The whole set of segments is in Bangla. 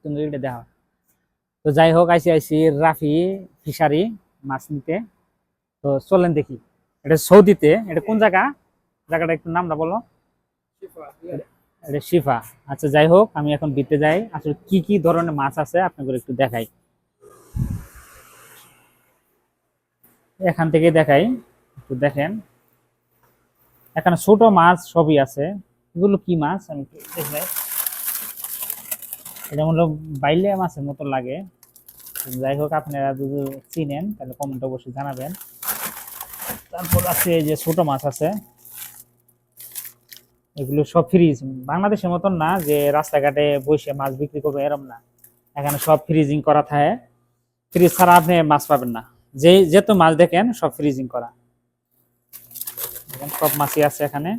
তুমি এটা দেখা। তো যাই হোক, আইসি রাফি ফিশারি মাছ নিতে। তো চলেন দেখি, এটা সৌদিতে, এটা কোন জায়গাটা একটু নামটা বলো। এটা শিফা। আচ্ছা যাই হোক, আমি এখন ভিতরে যাই, আসলে কি কি ধরনের মাছ আছে আপনাদের একটু দেখাই, এখান থেকে দেখাই, একটু দেখেন। এখানে ছোট মাছ সবই আছে। এগুলো কি মাছ আমি একটু দেখাই। এটা হলো বাইলে মাছের মতো লাগে। যাই হোক, আপনারা যদি চিনেন তাহলে কমেন্ট অবশ্যই জানাবেন। তারপর আছে এই যে ছোট মাছ আছে, এগুলো সব ফ্রিজ, বাংলাদেশের মতন না যে রাস্তাঘাটে বসে মাছ বিক্রি করবে, এরকম না। এখানে সব ফ্রিজিং করা থাকে, ফ্রিজ ছাড়া আপনি মাছ পাবেন না। যে যেত মাছ দেখেন সব ফ্রিজিং করা, সব মাছই আছে এখানে।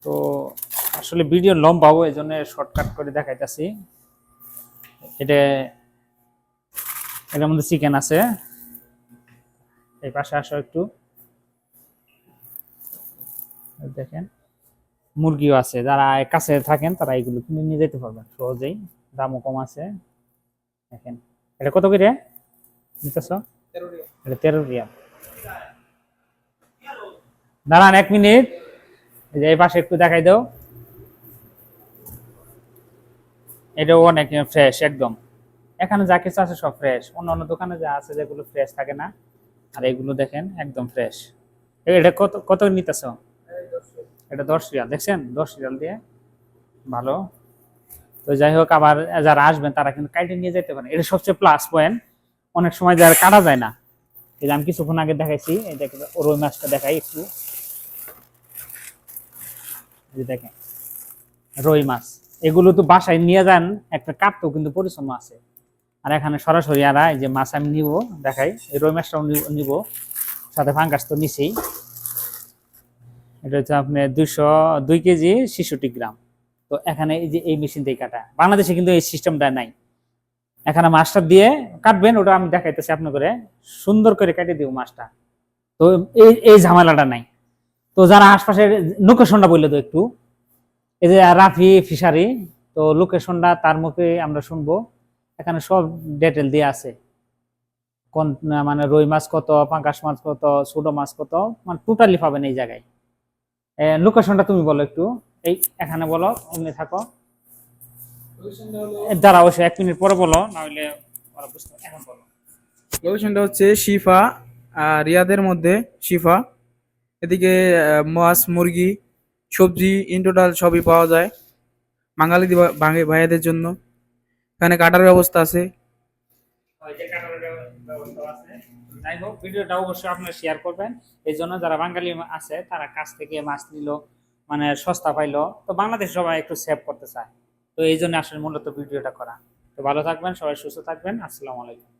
তো আসলে ভিডিও লম্বা হবে, এই জন্য শর্টকাট করে দেখাইতেছি। এটা, এটার মধ্যে চিকেন আছে। এই পাশে আসো একটু, দেখেন মুরগিও আছে। যারা কাছে থাকেন তারা এগুলো কিনে নিয়ে যেতে পারবেন সহজেই, দামও কম আছে। দেখেন এটা কত করে নিতেছ? এটা 13 রিয়াল। দাঁড়ান 1 মিনিট, এই পাশে একটু দেখাই দাও। এটাও অনেক ফ্রেশ একদম। এখানে যা কিছু আছে সব ফ্রেশ, অন্য অন্য দোকানে যা আছে যেগুলো ফ্রেশ থাকে না, আর এগুলো দেখেন একদম ফ্রেশ। এটা কত কত নিতেছ? এটা 10 রিয়াল, দেখছেন 10 রিয়াল দিয়ে, ভালো। তো যাই হোক, আবার যারা আসবেন তারা কিন্তু কাইটে নিয়ে যেতে পারেন, এটা সবচেয়ে প্লাস পয়েন্ট। অনেক সময় যারা কাটা যায় না, এই যে আমি কিছুক্ষণ আগে দেখাইছি, এই দেখেন রুই মাছটা দেখাই একটু, দেখেন রুই মাছ। এগুলো তো বাসায় নিয়ে যান, একটা কাটতেও কিন্তু পরিশ্রম আছে। আর এখানে সরাসরি এই যে মাছ আমি নিব, দেখাই, এই রুই মাছটাও নিব, সাথে ফাঙ্গাস তো নিছেই। এটা হচ্ছে আপনার 2 কেজি 66 গ্রাম। তো এখানে এই যে এই মেশিন দিয়ে কাটা, বাংলাদেশে কিন্তু এই সিস্টেমটা নাই। এখানে মাছটা দিয়ে কাটবেন, ওটা আমি দেখাইতেছি আপনার করে, সুন্দর করে কেটে দিব মাছটা। তো এই এই ঝামেলাটা নাই। তো যারা আশপাশের লোকেশনটা বললে তো একটু, এই যে রাফি ফিশারি, তো লোকেশনটা তার মুখে আমরা শুনবো। এখানে সব ডিটেল দিয়ে আছে, কোন মানে রুই মাছ কত, পাঙ্গাস মাছ কত, ছোট মাছ কত, মানে টোটালি পাবেন এই জায়গায়। লোকেশনটা তুমি বলো একটু, এই এখানে বলো, অমনি থাকো। দাঁড়া, অবশ্যই 1 মিনিট পরে বলো, না হলে ওরা বুঝতে পারবে। এখন বলো। লোকেশনটা হচ্ছে শিফা, রিয়াদের মধ্যে শিফা। এদিকে মাছ, মুরগি, সবজি ইন টোটাল সবই পাওয়া যায় বাঙালি ভাইয়াদের জন্য। এখানে কাটার ব্যবস্থা আছে। ওই যে কাটার ব্যবস্থা আছে। যাই হোক, ভিডিওটা অবশ্যই আপনারা শেয়ার করবেন, এই জন্য যারা বাঙালি আছে তারা কাছ থেকে মাছ নিল, মানে সস্তা পাইলো। তো বাংলাদেশ সবাই একটু সেভ করতে চায়, তো এই জন্য আসলে মূলত ভিডিওটা করা। তো ভালো থাকবেন সবাই, সুস্থ থাকবেন, আসসালামু আলাইকুম।